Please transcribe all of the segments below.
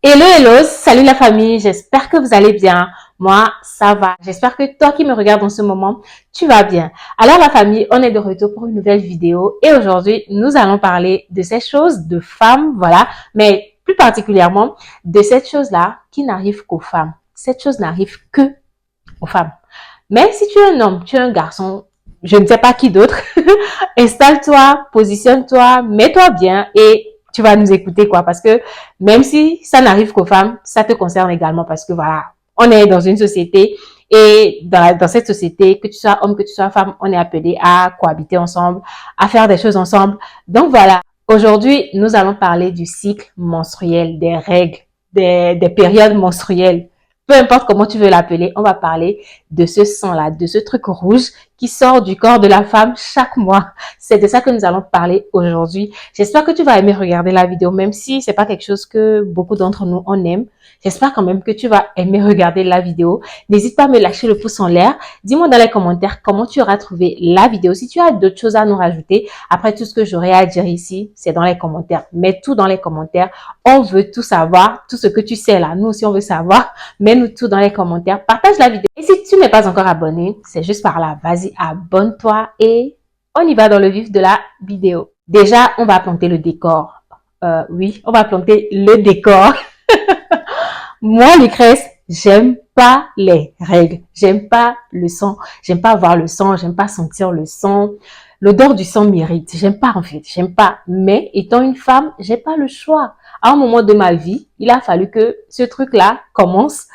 Hello, hello, salut la famille, j'espère que vous allez bien. Moi, ça va. J'espère que toi qui me regardes en ce moment, tu vas bien. Alors la famille, on est de retour pour une nouvelle vidéo et aujourd'hui, nous allons parler de ces choses de femmes, voilà, mais plus particulièrement de cette chose-là qui n'arrive qu'aux femmes. Cette chose n'arrive que aux femmes. Mais si tu es un homme, tu es un garçon, je ne sais pas qui d'autre, installe-toi, positionne-toi, mets-toi bien et tu vas nous écouter quoi. Parce que même si ça n'arrive qu'aux femmes, ça te concerne également parce que voilà, on est dans une société et dans cette société, que tu sois homme, que tu sois femme, on est appelé à cohabiter ensemble, à faire des choses ensemble. Donc voilà, aujourd'hui, nous allons parler du cycle menstruel, des règles, des périodes menstruelles. Peu importe comment tu veux l'appeler, on va parler de ce sang-là, de ce truc rouge qui sort du corps de la femme chaque mois. C'est de ça que nous allons parler aujourd'hui. J'espère que tu vas aimer regarder la vidéo, même si c'est pas quelque chose que beaucoup d'entre nous on aime. J'espère quand même que tu vas aimer regarder la vidéo. N'hésite pas à me lâcher le pouce en l'air. Dis-moi dans les commentaires comment tu auras trouvé la vidéo. Si tu as d'autres choses à nous rajouter, après tout ce que j'aurai à dire ici, c'est dans les commentaires. Mets tout dans les commentaires. On veut tout savoir, tout ce que tu sais là. Nous aussi, on veut savoir. Mets-nous tout dans les commentaires. Partage la vidéo. Et si tu n'es pas encore abonné, c'est juste par là. Vas-y, abonne-toi et on y va dans le vif de la vidéo. Déjà, on va planter le décor. Oui, on va planter le décor. Moi, Lucrèce, j'aime pas les règles. J'aime pas le sang. J'aime pas voir le sang. J'aime pas sentir le sang. L'odeur du sang m'irrite. J'aime pas, en fait. J'aime pas. Mais étant une femme, j'ai pas le choix. À un moment de ma vie, il a fallu que ce truc-là commence.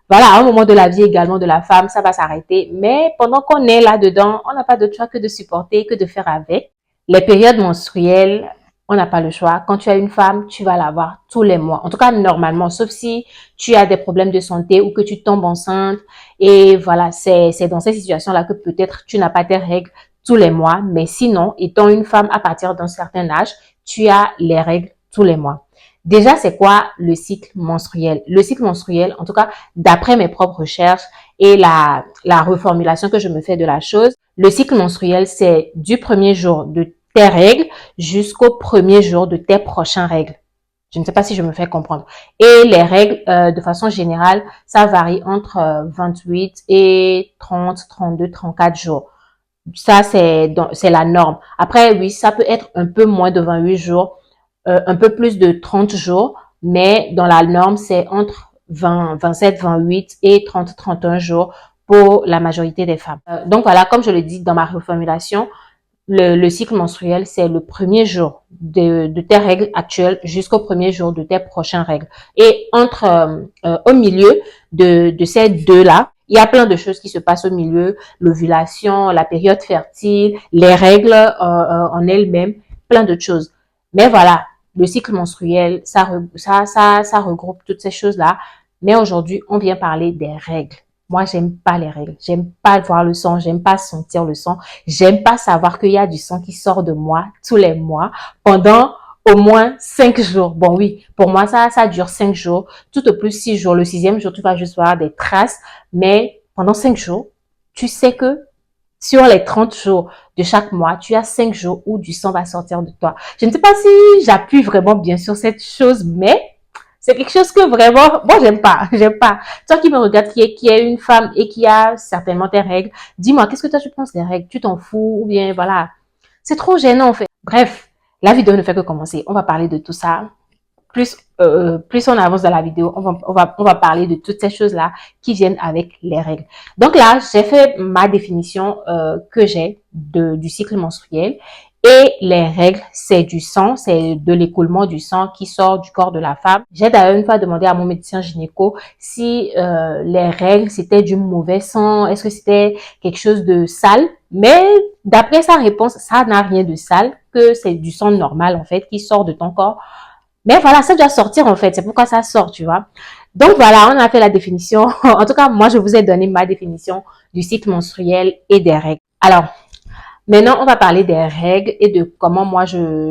Voilà, à un moment de la vie également de la femme, ça va s'arrêter. Mais pendant qu'on est là-dedans, on n'a pas d'autre choix que de supporter, que de faire avec. Les périodes menstruelles, on n'a pas le choix. Quand tu as une femme, tu vas l'avoir tous les mois. En tout cas, normalement, sauf si tu as des problèmes de santé ou que tu tombes enceinte. Et voilà, c'est dans ces situations-là que peut-être tu n'as pas tes règles tous les mois. Mais sinon, étant une femme à partir d'un certain âge, tu as les règles tous les mois. Déjà, c'est quoi le cycle menstruel? Le cycle menstruel, en tout cas, d'après mes propres recherches et la reformulation que je me fais de la chose, le cycle menstruel, c'est du premier jour de tes règles jusqu'au premier jour de tes prochaines règles. Je ne sais pas si je me fais comprendre. Et les règles, de façon générale, ça varie entre 28 et 30, 32, 34 jours. Ça, c'est la norme. Après, oui, ça peut être un peu moins de 28 jours, un peu plus de 30 jours, mais dans la norme, c'est entre 20, 27, 28 et 30, 31 jours pour la majorité des femmes. Donc voilà, comme je le dis dans ma reformulation, le cycle menstruel, c'est le premier jour de tes règles actuelles jusqu'au premier jour de tes prochaines règles. Et au milieu de ces deux-là, il y a plein de choses qui se passent au milieu, l'ovulation, la période fertile, les règles en elles-mêmes, plein de choses. Mais voilà, le cycle menstruel, ça regroupe toutes ces choses-là. Mais aujourd'hui, on vient parler des règles. Moi, j'aime pas les règles. J'aime pas voir le sang. J'aime pas sentir le sang. J'aime pas savoir qu'il y a du sang qui sort de moi tous les mois pendant au moins 5 jours. Bon, oui, pour moi, ça dure 5 jours. Tout au plus 6 jours. Le sixième jour, tu vas juste voir des traces. Mais pendant 5 jours, tu sais que sur les 30 jours de chaque mois, tu as 5 jours où du sang va sortir de toi. Je ne sais pas si j'appuie vraiment bien sur cette chose, mais c'est quelque chose que vraiment, moi, j'aime pas. J'aime pas. Toi qui me regardes, qui est une femme et qui a certainement tes règles, dis-moi, qu'est-ce que toi tu penses des règles? Tu t'en fous ou bien, voilà. C'est trop gênant, en fait. Bref, la vidéo ne fait que commencer. On va parler de tout ça. Plus on avance dans la vidéo, on va parler de toutes ces choses-là qui viennent avec les règles. Donc là, j'ai fait ma définition que j'ai du cycle menstruel. Et les règles, c'est du sang, c'est de l'écoulement du sang qui sort du corps de la femme. J'ai d'ailleurs une fois demandé à mon médecin gynéco si les règles, c'était du mauvais sang, est-ce que c'était quelque chose de sale. Mais d'après sa réponse, ça n'a rien de sale, que c'est du sang normal en fait qui sort de ton corps. Mais voilà, ça doit sortir en fait, c'est pourquoi ça sort, tu vois. Donc voilà, on a fait la définition. En tout cas, moi, je vous ai donné ma définition du cycle menstruel et des règles. Alors, maintenant, on va parler des règles et de comment moi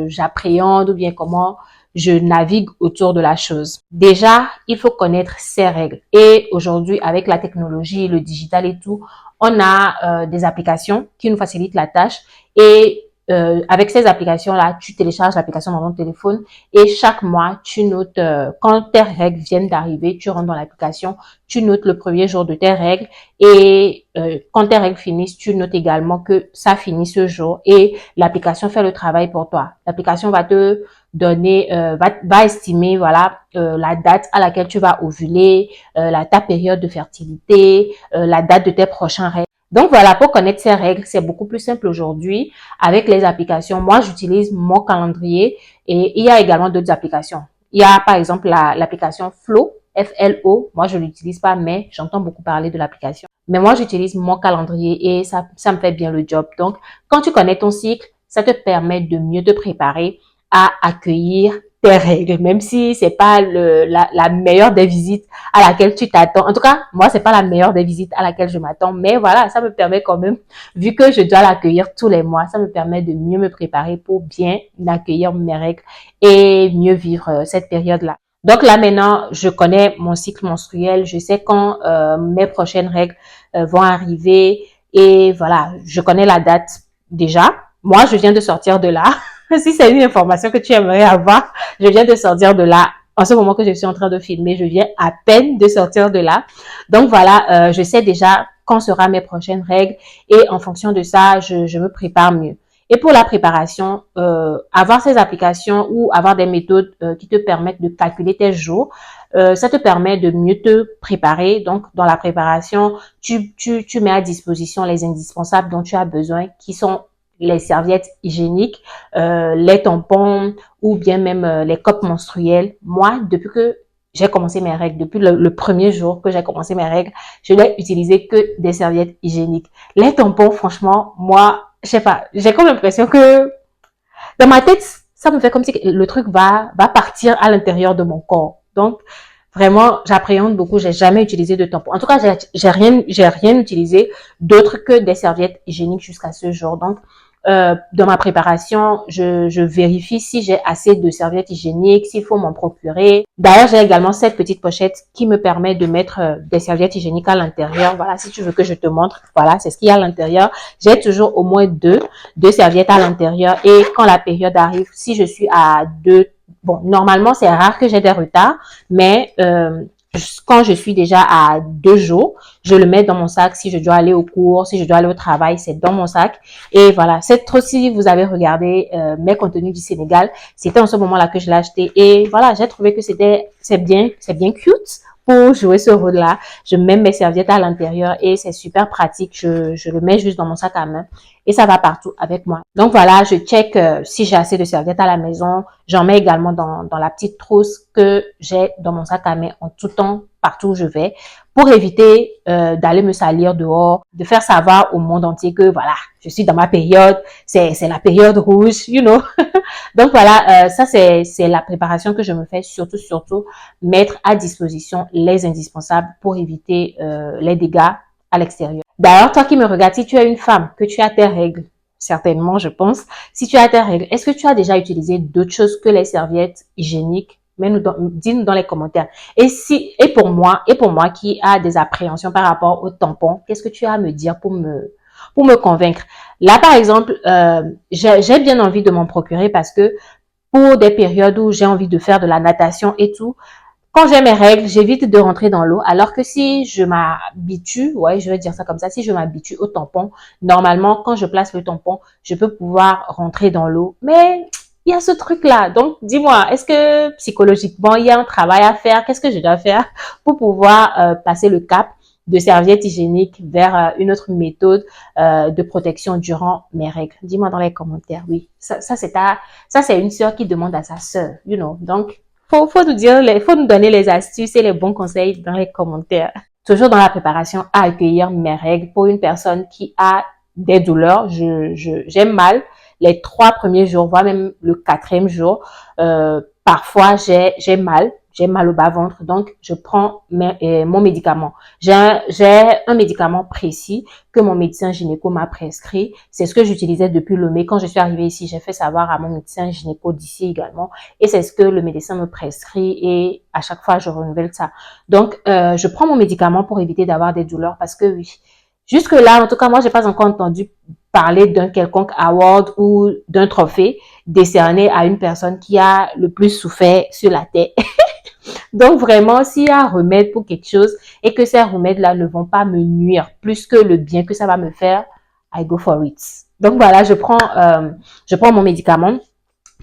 j'appréhende ou bien comment je navigue autour de la chose. Déjà, il faut connaître ces règles. Et aujourd'hui, avec la technologie, le digital et tout, on a des applications qui nous facilitent la tâche. Et avec ces applications-là, tu télécharges l'application dans ton téléphone et chaque mois, tu notes, quand tes règles viennent d'arriver, tu rentres dans l'application, tu notes le premier jour de tes règles et quand tes règles finissent, tu notes également que ça finit ce jour et l'application fait le travail pour toi. L'application va te donner, va estimer, voilà, la date à laquelle tu vas ovuler, ta période de fertilité, la date de tes prochains règles. Donc voilà, pour connaître ces règles, c'est beaucoup plus simple aujourd'hui avec les applications. Moi, j'utilise mon calendrier et il y a également d'autres applications. Il y a par exemple l'application Flow, F-L-O. Moi, je l'utilise pas, mais j'entends beaucoup parler de l'application. Mais moi, j'utilise mon calendrier et ça me fait bien le job. Donc, quand tu connais ton cycle, ça te permet de mieux te préparer à accueillir tes règles, même si c'est pas la meilleure des visites à laquelle tu t'attends. En tout cas, moi, c'est pas la meilleure des visites à laquelle je m'attends, mais voilà, ça me permet quand même, vu que je dois l'accueillir tous les mois, ça me permet de mieux me préparer pour bien accueillir mes règles et mieux vivre cette période-là. Donc là maintenant, je connais mon cycle menstruel, je sais quand mes prochaines règles vont arriver et voilà, je connais la date déjà. Moi, je viens de sortir de là. Si c'est une information que tu aimerais avoir, je viens de sortir de là. En ce moment que je suis en train de filmer, je viens à peine de sortir de là. Donc voilà, je sais déjà quand sera mes prochaines règles et en fonction de ça, je me prépare mieux. Et pour la préparation, avoir ces applications ou avoir des méthodes qui te permettent de calculer tes jours, ça te permet de mieux te préparer. Donc, dans la préparation, tu mets à disposition les indispensables dont tu as besoin, qui sont les serviettes hygiéniques, les tampons ou bien même les copes menstruelles. Moi, depuis que j'ai commencé mes règles, depuis le premier jour que j'ai commencé mes règles, je n'ai utilisé que des serviettes hygiéniques. Les tampons, franchement, moi, je sais pas, j'ai comme l'impression que dans ma tête, ça me fait comme si le truc va partir à l'intérieur de mon corps. Donc, vraiment, j'appréhende beaucoup. J'ai jamais utilisé de tampons. En tout cas, j'ai rien utilisé d'autre que des serviettes hygiéniques jusqu'à ce jour. Donc, dans ma préparation, je vérifie si j'ai assez de serviettes hygiéniques, s'il faut m'en procurer. D'ailleurs, j'ai également cette petite pochette qui me permet de mettre des serviettes hygiéniques à l'intérieur. Voilà, si tu veux que je te montre, voilà, c'est ce qu'il y a à l'intérieur. J'ai toujours au moins deux serviettes à l'intérieur. Et quand la période arrive, si je suis à deux, bon, normalement, c'est rare que j'ai des retards, mais quand je suis déjà à 2 jours, je le mets dans mon sac. Si je dois aller au cours, si je dois aller au travail, c'est dans mon sac. Et voilà, cette trousse, si vous avez regardé mes contenus du Sénégal, c'était en ce moment-là que je l'ai acheté. Et voilà, j'ai trouvé que c'est bien cute pour jouer ce rôle-là. Je mets mes serviettes à l'intérieur et c'est super pratique. Je le mets juste dans mon sac à main et ça va partout avec moi. Donc voilà, je check si j'ai assez de serviettes à la maison. J'en mets également dans la petite trousse que j'ai dans mon sac à main en tout temps, partout où je vais, pour éviter d'aller me salir dehors, de faire savoir au monde entier que voilà, je suis dans ma période, c'est la période rouge, you know. Donc voilà, ça c'est la préparation que je me fais, surtout mettre à disposition les indispensables pour éviter les dégâts à l'extérieur. D'ailleurs, toi qui me regardes, si tu es une femme, que tu as tes règles, certainement je pense, si tu as tes règles, est-ce que tu as déjà utilisé d'autres choses que les serviettes hygiéniques? Dis-nous dans les commentaires. Et pour moi qui a des appréhensions par rapport aux tampons, qu'est-ce que tu as à me dire pour me convaincre? Là, par exemple, j'ai bien envie de m'en procurer parce que pour des périodes où j'ai envie de faire de la natation et tout, quand j'ai mes règles, j'évite de rentrer dans l'eau. Alors que si je m'habitue, ouais, je vais dire ça comme ça, si je m'habitue au tampon, normalement, quand je place le tampon, je peux pouvoir rentrer dans l'eau. Mais il y a ce truc-là. Donc, dis-moi, est-ce que psychologiquement, il y a un travail à faire? Qu'est-ce que je dois faire pour pouvoir passer le cap de serviettes hygiéniques vers une autre méthode de protection durant mes règles? Dis-moi dans les commentaires. Oui, ça c'est une sœur qui demande à sa sœur, you know. Donc, faut nous donner les astuces et les bons conseils dans les commentaires. Toujours dans la préparation à accueillir mes règles pour une personne qui a des douleurs. J'ai mal les 3 premiers jours, voire même le 4e jour. Parfois, j'ai mal au bas-ventre, donc je prends mon médicament. J'ai un médicament précis que mon médecin gynéco m'a prescrit. C'est ce que j'utilisais depuis le mai. Quand je suis arrivée ici, j'ai fait savoir à mon médecin gynéco d'ici également. Et c'est ce que le médecin me prescrit et à chaque fois, je renouvelle ça. Donc, je prends mon médicament pour éviter d'avoir des douleurs parce que oui, jusque-là, en tout cas, moi, j'ai pas encore entendu parler d'un quelconque award ou d'un trophée décerné à une personne qui a le plus souffert sur la terre. Donc vraiment, s'il y a un remède pour quelque chose et que ces remèdes-là ne vont pas me nuire plus que le bien que ça va me faire, I go for it. Donc voilà, je prends mon médicament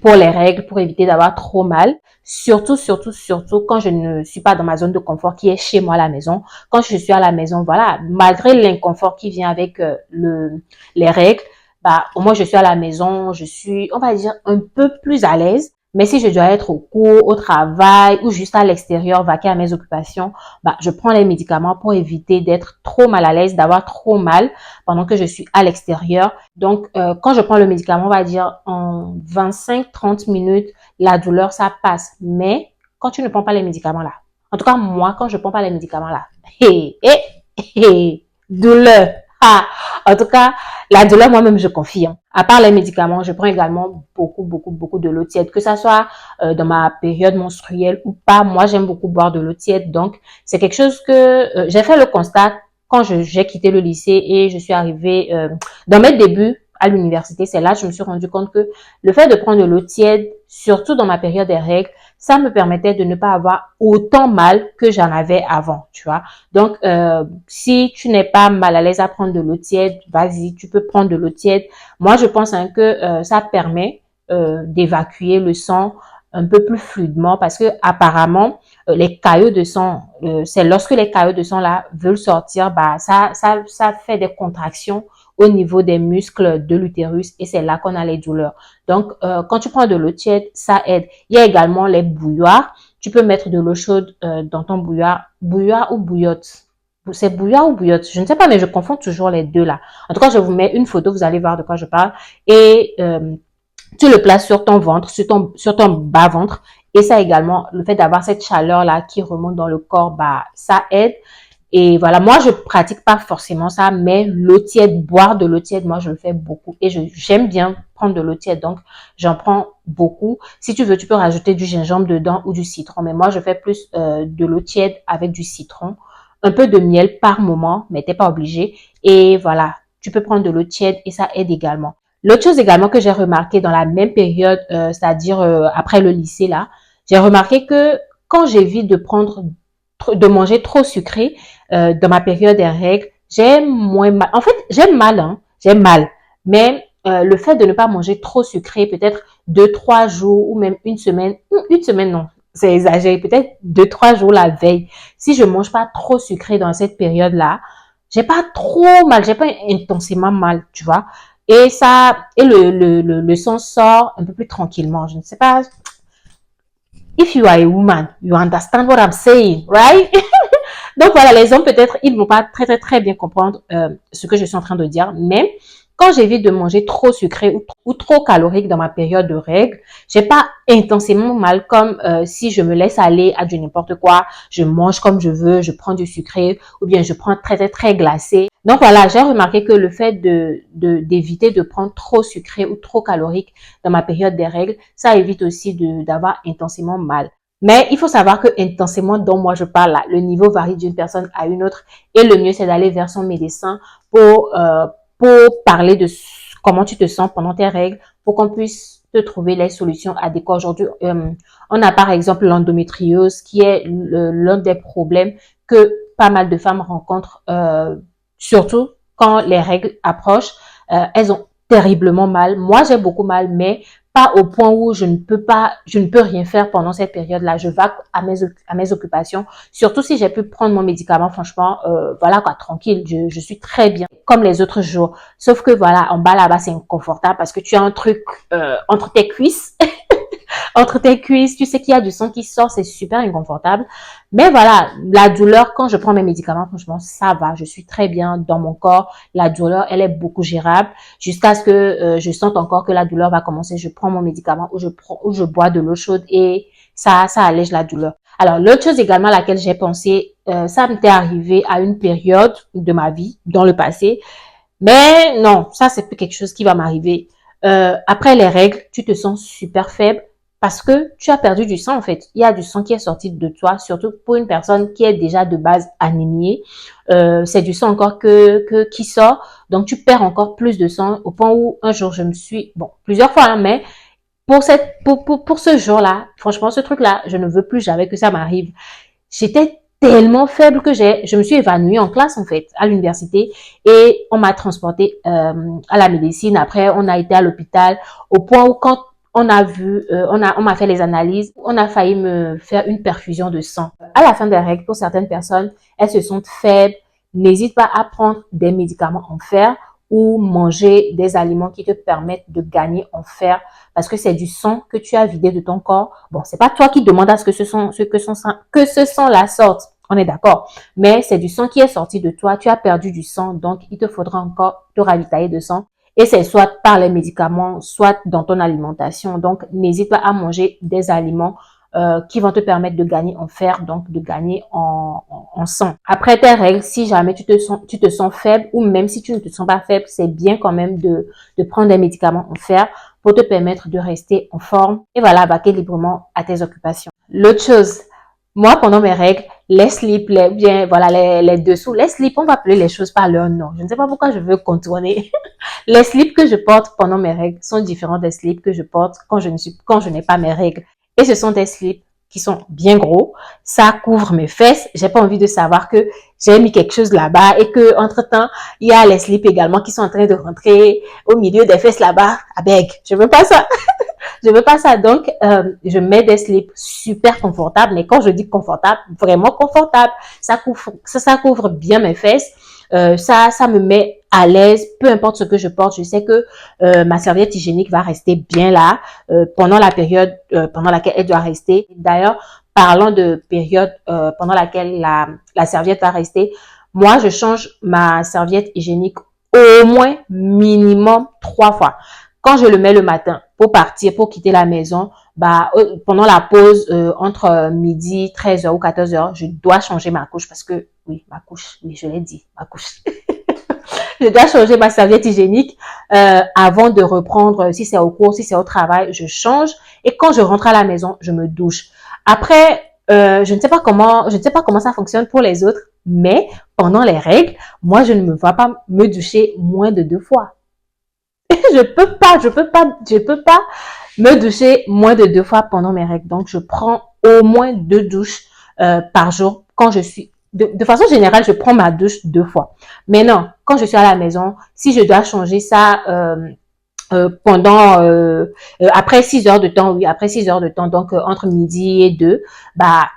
pour les règles, pour éviter d'avoir trop mal. Surtout, surtout, surtout quand je ne suis pas dans ma zone de confort qui est chez moi à la maison. Quand je suis à la maison, voilà, malgré l'inconfort qui vient avec les règles, bah, au moins je suis à la maison, je suis, on va dire, un peu plus à l'aise. Mais si je dois être au cours, au travail ou juste à l'extérieur, vaquer à mes occupations, bah, je prends les médicaments pour éviter d'être trop mal à l'aise, d'avoir trop mal pendant que je suis à l'extérieur. Donc, quand je prends le médicament, on va dire en 25-30 minutes, la douleur, ça passe. Mais quand tu ne prends pas les médicaments là, en tout cas, moi, quand je prends pas les médicaments là, douleur. Ah, en tout cas, la douleur, moi-même, je confirme. À part les médicaments, je prends également beaucoup de l'eau tiède, que ça soit dans ma période menstruelle ou pas. Moi, j'aime beaucoup boire de l'eau tiède. Donc, c'est quelque chose que j'ai fait le constat quand j'ai quitté le lycée et je suis arrivée dans mes débuts à l'université. C'est là que je me suis rendu compte que le fait de prendre de l'eau tiède, surtout dans ma période des règles, ça me permettait de ne pas avoir autant mal que j'en avais avant, tu vois. Donc, si tu n'es pas mal à l'aise à prendre de l'eau tiède, vas-y, tu peux prendre de l'eau tiède. Moi, je pense hein, que ça permet d'évacuer le sang un peu plus fluidement parce que apparemment les caillots de sang, c'est lorsque les caillots de sang là veulent sortir, bah ça fait des contractions au niveau des muscles de l'utérus et c'est là qu'on a les douleurs. Donc quand tu prends de l'eau tiède, ça aide. Il y a également les bouilloires. Tu peux mettre de l'eau chaude dans ton bouilloire, bouilloire ou bouillotte. C'est bouilloire ou bouillotte, je ne sais pas, mais je confonds toujours les deux là. En tout cas, je vous mets une photo, vous allez voir de quoi je parle. Et tu le places sur ton ventre, sur ton bas-ventre. Et ça également, le fait d'avoir cette chaleur-là qui remonte dans le corps, bah, ça aide. Et voilà, moi, je pratique pas forcément ça, mais l'eau tiède, boire de l'eau tiède, moi, je le fais beaucoup. Et j'aime bien prendre de l'eau tiède, donc j'en prends beaucoup. Si tu veux, tu peux rajouter du gingembre dedans ou du citron. Mais moi, je fais plus de l'eau tiède avec du citron. Un peu de miel par moment, mais t'es pas obligé. Et voilà, tu peux prendre de l'eau tiède et ça aide également. L'autre chose également que j'ai remarqué dans la même période, c'est-à-dire après le lycée là, j'ai remarqué que quand j'évite de manger trop sucré dans ma période des règles, j'ai moins mal. En fait, j'ai mal, hein, j'ai mal. Mais le fait de ne pas manger trop sucré, peut-être 2-3 jours ou même une semaine non, c'est exagéré, peut-être 2-3 jours la veille. Si je mange pas trop sucré dans cette période-là, j'ai pas trop mal, j'ai pas intensément mal, tu vois. Et ça, et le sang sort un peu plus tranquillement. Je ne sais pas. If you are a woman, you understand what I'm saying, right? Donc voilà, les hommes peut-être, ils ne vont pas très bien comprendre ce que je suis en train de dire, mais quand j'évite de manger trop sucré ou trop calorique dans ma période de règles, j'ai pas intensément mal comme si je me laisse aller à du n'importe quoi, je mange comme je veux, je prends du sucré ou bien je prends très glacé. Donc voilà, j'ai remarqué que le fait d'éviter de prendre trop sucré ou trop calorique dans ma période des règles, ça évite aussi d'avoir intensément mal. Mais il faut savoir que intensément dont moi je parle là, le niveau varie d'une personne à une autre et le mieux c'est d'aller vers son médecin pour parler de comment tu te sens pendant tes règles, pour qu'on puisse te trouver les solutions adéquates. Aujourd'hui, on a par exemple l'endométriose qui est l'un des problèmes que pas mal de femmes rencontrent, surtout quand les règles approchent. Elles ont terriblement mal. Moi, j'ai beaucoup mal, mais pas au point où je ne peux rien faire pendant cette période-là. Je vague à mes occupations. Surtout si j'ai pu prendre mon médicament, franchement, voilà quoi, tranquille. Je suis très bien, comme les autres jours. Sauf que voilà, en bas là-bas, c'est inconfortable parce que tu as un truc entre tes cuisses. Entre tes cuisses, tu sais qu'il y a du sang qui sort, c'est super inconfortable. Mais voilà, la douleur, quand je prends mes médicaments, franchement, ça va. Je suis très bien dans mon corps. La douleur, elle est beaucoup gérable. Jusqu'à ce que je sente encore que la douleur va commencer. Je prends mon médicament ou je bois de l'eau chaude et ça allège la douleur. Alors, l'autre chose également à laquelle j'ai pensé, ça m'était arrivé à une période de ma vie, dans le passé. Mais non, ça, c'est plus quelque chose qui va m'arriver. Après les règles, tu te sens super faible parce que tu as perdu du sang en fait. Il y a du sang qui est sorti de toi, surtout pour une personne qui est déjà de base anémiée. C'est du sang encore qui sort, donc tu perds encore plus de sang au point où un jour je me suis, bon, plusieurs fois, hein, mais pour ce jour-là, franchement, ce truc-là, je ne veux plus jamais que ça m'arrive. J'étais tellement faible que je me suis évanouie en classe en fait à l'université et on m'a transportée à la médecine. Après, on a été à l'hôpital au point où quand on a vu, on m'a fait les analyses, on a failli me faire une perfusion de sang. À la fin des règles, pour certaines personnes, elles se sentent faibles. N'hésite pas à prendre des médicaments en fer ou manger des aliments qui te permettent de gagner en fer parce que c'est du sang que tu as vidé de ton corps. Bon, c'est pas toi qui demande à ce que ce sang la sorte. On est d'accord. Mais c'est du sang qui est sorti de toi. Tu as perdu du sang, donc il te faudra encore te ravitailler de sang. Et c'est soit par les médicaments, soit dans ton alimentation. Donc, n'hésite pas à manger des aliments qui vont te permettre de gagner en fer, donc de gagner en sang. Après tes règles, si jamais tu te sens faible ou même si tu ne te sens pas faible, c'est bien quand même de prendre des médicaments en fer pour te permettre de rester en forme et voilà, vaquer librement à tes occupations. L'autre chose, moi, pendant mes règles, les slips, les dessous, les slips, on va appeler les choses par leur nom. Je ne sais pas pourquoi je veux contourner. Les slips que je porte pendant mes règles sont différents des slips que je porte quand je n'ai pas mes règles. Et ce sont des slips qui sont bien gros. Ça couvre mes fesses. J'ai pas envie de savoir que j'ai mis quelque chose là-bas et que, entre-temps, il y a les slips également qui sont en train de rentrer au milieu des fesses là-bas. Avec, je veux pas ça. Je veux pas ça. Donc, je mets des slips super confortables. Mais quand je dis confortable, vraiment confortable. Ça couvre bien mes fesses. Ça me met à l'aise, peu importe ce que je porte. Je sais que ma serviette hygiénique va rester bien là pendant la période pendant laquelle elle doit rester. D'ailleurs, parlant de période pendant laquelle la serviette va rester, moi, je change ma serviette hygiénique au moins minimum 3 fois. Quand je le mets le matin pour partir, pour quitter la maison, pendant la pause entre midi, 13h ou 14h, je dois changer ma couche parce que, oui, ma couche, oui, je l'ai dit, ma couche. Je dois changer ma serviette hygiénique avant de reprendre, si c'est au cours, si c'est au travail, je change. Et quand je rentre à la maison, je me douche. Après, je ne sais pas comment ça fonctionne pour les autres, mais pendant les règles, moi, je ne me vois pas me doucher moins de 2 fois. Je peux pas me doucher moins de 2 fois pendant mes règles. Donc, je prends au moins 2 douches par jour quand je suis de façon générale, je prends ma douche 2 fois. Mais non, quand je suis à la maison, si je dois changer ça pendant après 6 heures de temps, oui, après 6 heures de temps, donc entre midi et 2,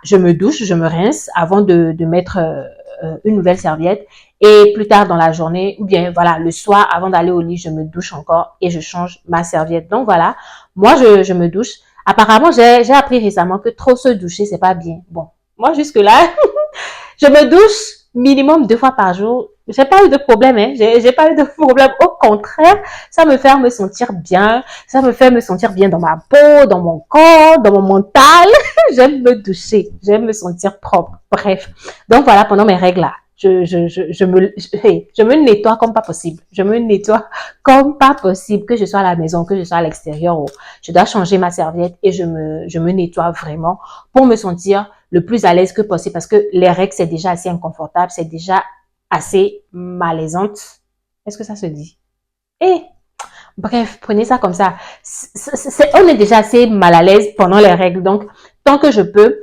je me douche, je me rince avant de mettre une nouvelle serviette. Et plus tard dans la journée, ou bien voilà, le soir, avant d'aller au lit, je me douche encore et je change ma serviette. Donc voilà, moi je me douche. Apparemment, j'ai appris récemment que trop se doucher, c'est pas bien. Bon, moi jusque-là, je me douche minimum 2 fois par jour. J'ai pas eu de problème, hein. J'ai pas eu de problème. Au contraire, ça me fait me sentir bien. Ça me fait me sentir bien dans ma peau, dans mon corps, dans mon mental. J'aime me doucher. J'aime me sentir propre. Bref. Donc voilà, pendant mes règles là, je me nettoie comme pas possible. Je me nettoie comme pas possible, que je sois à la maison, que je sois à l'extérieur. Je dois changer ma serviette et je me nettoie vraiment pour me sentir le plus à l'aise que possible parce que les règles, c'est déjà assez inconfortable, c'est déjà assez malaisante. Est-ce que ça se dit? Bref, prenez ça comme ça. On est déjà assez mal à l'aise pendant les règles. Donc, tant que je peux,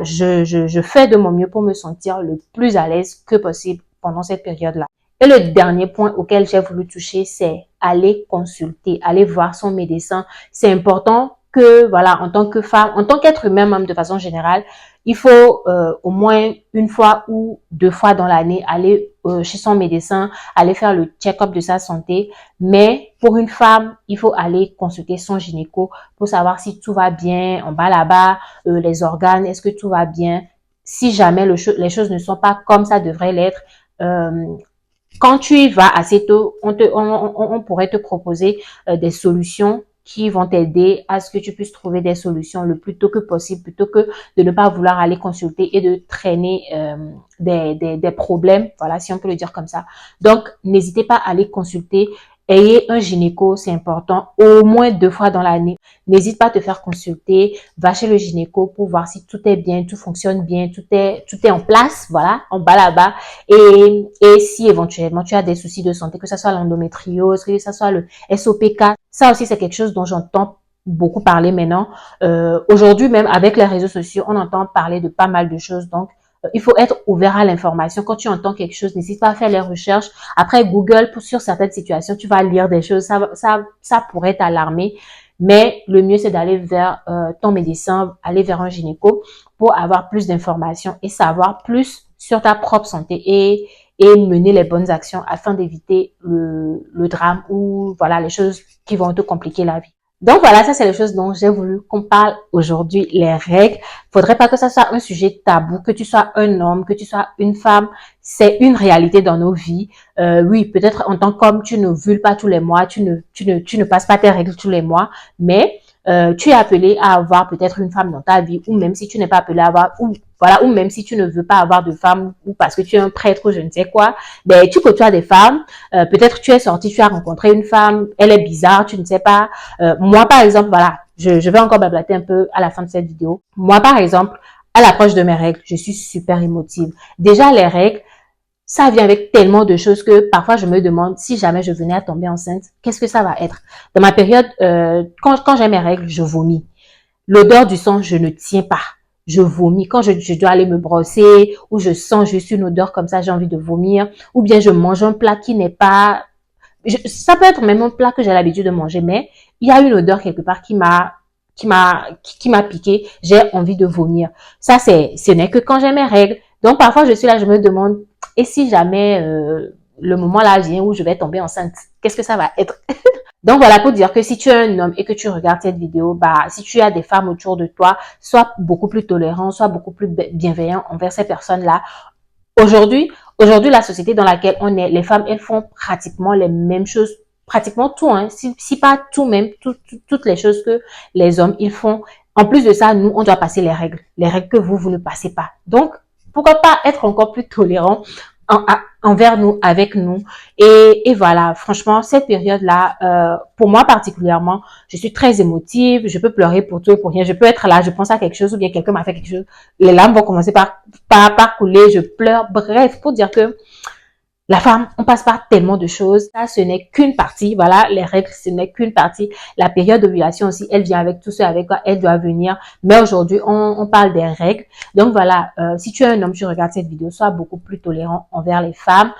je fais de mon mieux pour me sentir le plus à l'aise que possible pendant cette période-là. Et le dernier point auquel j'ai voulu toucher, c'est aller consulter, aller voir son médecin. C'est important que, voilà, en tant que femme, en tant qu'être humain même de façon générale, il faut au moins 1 fois ou 2 fois dans l'année aller chez son médecin, aller faire le check-up de sa santé. Mais pour une femme, il faut aller consulter son gynéco pour savoir si tout va bien en bas là-bas, les organes, est-ce que tout va bien. Si jamais les choses ne sont pas comme ça devrait l'être, quand tu y vas assez tôt, on pourrait te proposer des solutions qui vont t'aider à ce que tu puisses trouver des solutions le plus tôt que possible, plutôt que de ne pas vouloir aller consulter et de traîner des problèmes, voilà, si on peut le dire comme ça. Donc, n'hésitez pas à aller consulter ayez un gynéco, c'est important, au moins 2 fois dans l'année. N'hésite pas à te faire consulter, va chez le gynéco pour voir si tout est bien, tout fonctionne bien, tout est en place, voilà, en bas là-bas. Et si éventuellement tu as des soucis de santé, que ce soit l'endométriose, que ce soit le SOPK, ça aussi c'est quelque chose dont j'entends beaucoup parler maintenant. Aujourd'hui même avec les réseaux sociaux, on entend parler de pas mal de choses, donc il faut être ouvert à l'information. Quand tu entends quelque chose, n'hésite pas à faire les recherches. Après, Google, sur certaines situations, tu vas lire des choses. Ça pourrait t'alarmer. Mais le mieux, c'est d'aller vers ton médecin, aller vers un gynéco pour avoir plus d'informations et savoir plus sur ta propre santé et mener les bonnes actions afin d'éviter le drame ou voilà les choses qui vont te compliquer la vie. Donc voilà, ça c'est les choses dont j'ai voulu qu'on parle aujourd'hui, les règles. Faudrait pas que ça soit un sujet tabou, que tu sois un homme, que tu sois une femme, c'est une réalité dans nos vies. Oui, peut-être en tant qu'homme, tu ne vulves pas tous les mois, tu ne passes pas tes règles tous les mois, mais tu es appelé à avoir peut-être une femme dans ta vie, ou même si tu n'es pas appelé à avoir, ou voilà, ou même si tu ne veux pas avoir de femme, ou parce que tu es un prêtre ou je ne sais quoi, ben tu côtoies des femmes. Peut-être tu es sorti, tu as rencontré une femme, elle est bizarre, tu ne sais pas. Moi, par exemple, voilà, je vais encore blablater un peu à la fin de cette vidéo. Moi, par exemple, à l'approche de mes règles, je suis super émotive. Déjà, les règles, ça vient avec tellement de choses que parfois je me demande si jamais je venais à tomber enceinte, qu'est-ce que ça va être? Dans ma période, quand j'ai mes règles, je vomis. L'odeur du sang, je ne tiens pas. Je vomis. Quand je dois aller me brosser ou je sens juste une odeur comme ça, j'ai envie de vomir. Ou bien je mange un plat qui n'est pas... ça peut être même un plat que j'ai l'habitude de manger, mais il y a une odeur quelque part qui m'a piqué. J'ai envie de vomir. Ça, ce n'est que quand j'ai mes règles. Donc parfois, je suis là, je me demande, et si jamais le moment là vient où je vais tomber enceinte, qu'est-ce que ça va être? Donc voilà pour dire que si tu es un homme et que tu regardes cette vidéo, bah si tu as des femmes autour de toi, sois beaucoup plus tolérant, sois beaucoup plus bienveillant envers ces personnes-là. Aujourd'hui, la société dans laquelle on est, les femmes, elles font pratiquement les mêmes choses, pratiquement tout, hein, si pas tout même, toutes les choses que les hommes, ils font. En plus de ça, nous, on doit passer les règles que vous ne passez pas. Donc, pourquoi pas être encore plus tolérant envers nous, avec nous. Et voilà, franchement, cette période-là, pour moi particulièrement, je suis très émotive, je peux pleurer pour tout et pour rien, je peux être là, je pense à quelque chose ou bien quelqu'un m'a fait quelque chose, les larmes vont commencer par couler, je pleure, bref, pour dire que la femme, on passe par tellement de choses. Ça, ce n'est qu'une partie. Voilà, les règles, ce n'est qu'une partie. La période d'ovulation aussi, elle vient avec tout ce avec quoi elle doit venir. Mais aujourd'hui, on parle des règles. Donc voilà, si tu es un homme, tu regardes cette vidéo, sois beaucoup plus tolérant envers les femmes.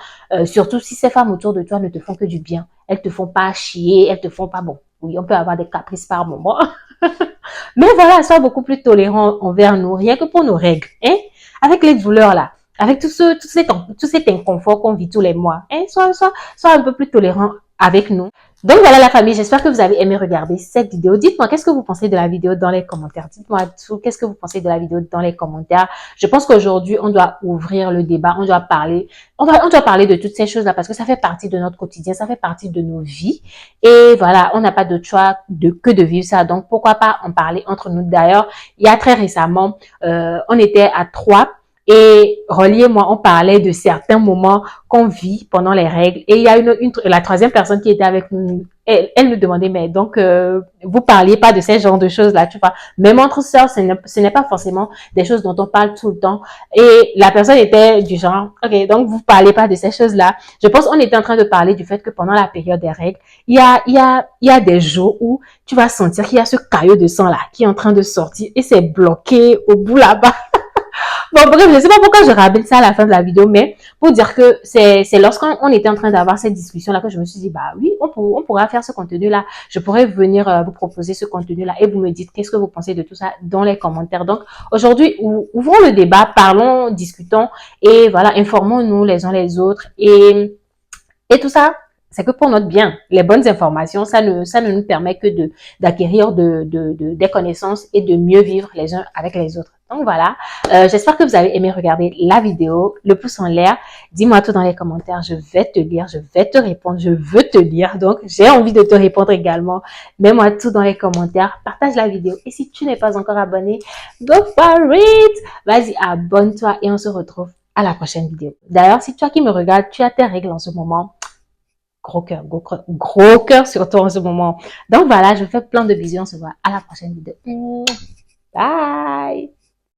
Surtout si ces femmes autour de toi ne te font que du bien. Elles te font pas chier, elles te font pas bon. Oui, on peut avoir des caprices par moment. Mais voilà, sois beaucoup plus tolérant envers nous, rien que pour nos règles. Hein? Avec les douleurs là. Avec tout cet inconfort qu'on vit tous les mois, hein, sois un peu plus tolérant avec nous. Donc voilà la famille, j'espère que vous avez aimé regarder cette vidéo. Dites-moi, qu'est-ce que vous pensez de la vidéo dans les commentaires? Dites-moi tout, qu'est-ce que vous pensez de la vidéo dans les commentaires? Je pense qu'aujourd'hui, on doit ouvrir le débat, on doit parler de toutes ces choses-là parce que ça fait partie de notre quotidien, ça fait partie de nos vies. Et voilà, on n'a pas d'autre choix que de vivre ça. Donc pourquoi pas en parler entre nous? D'ailleurs, il y a très récemment, on était à 3. Et Rolly et moi, on parlait de certains moments qu'on vit pendant les règles. Et il y a la troisième personne qui était avec nous. Elle nous demandait, mais donc, vous parliez pas de ces genres de choses-là, tu vois. Même entre sœurs, ce n'est pas forcément des choses dont on parle tout le temps. Et la personne était du genre, ok, donc vous parlez pas de ces choses-là. Je pense qu'on était en train de parler du fait que pendant la période des règles, il y a des jours où tu vas sentir qu'il y a ce caillot de sang-là qui est en train de sortir et c'est bloqué au bout là-bas. Bon, bref, je ne sais pas pourquoi je ramène ça à la fin de la vidéo, mais pour dire que c'est lorsqu'on était en train d'avoir cette discussion-là que je me suis dit, bah oui, on pourra faire ce contenu-là. Je pourrais venir vous proposer ce contenu-là et vous me dites qu'est-ce que vous pensez de tout ça dans les commentaires. Donc, aujourd'hui, ouvrons le débat, parlons, discutons et voilà, informons-nous les uns les autres et tout ça. C'est que pour notre bien, les bonnes informations, ça ne nous permet que d'acquérir des connaissances et de mieux vivre les uns avec les autres. Donc voilà, j'espère que vous avez aimé regarder la vidéo, le pouce en l'air. Dis-moi tout dans les commentaires, je vais te lire, je vais te répondre, je veux te lire. Donc j'ai envie de te répondre également. Mets-moi tout dans les commentaires, partage la vidéo. Et si tu n'es pas encore abonné, go for it! Vas-y, abonne-toi et on se retrouve à la prochaine vidéo. D'ailleurs, si toi qui me regardes, tu as tes règles en ce moment, gros cœur surtout en ce moment. Donc voilà, je vous fais plein de bisous. On se voit à la prochaine vidéo. Bye!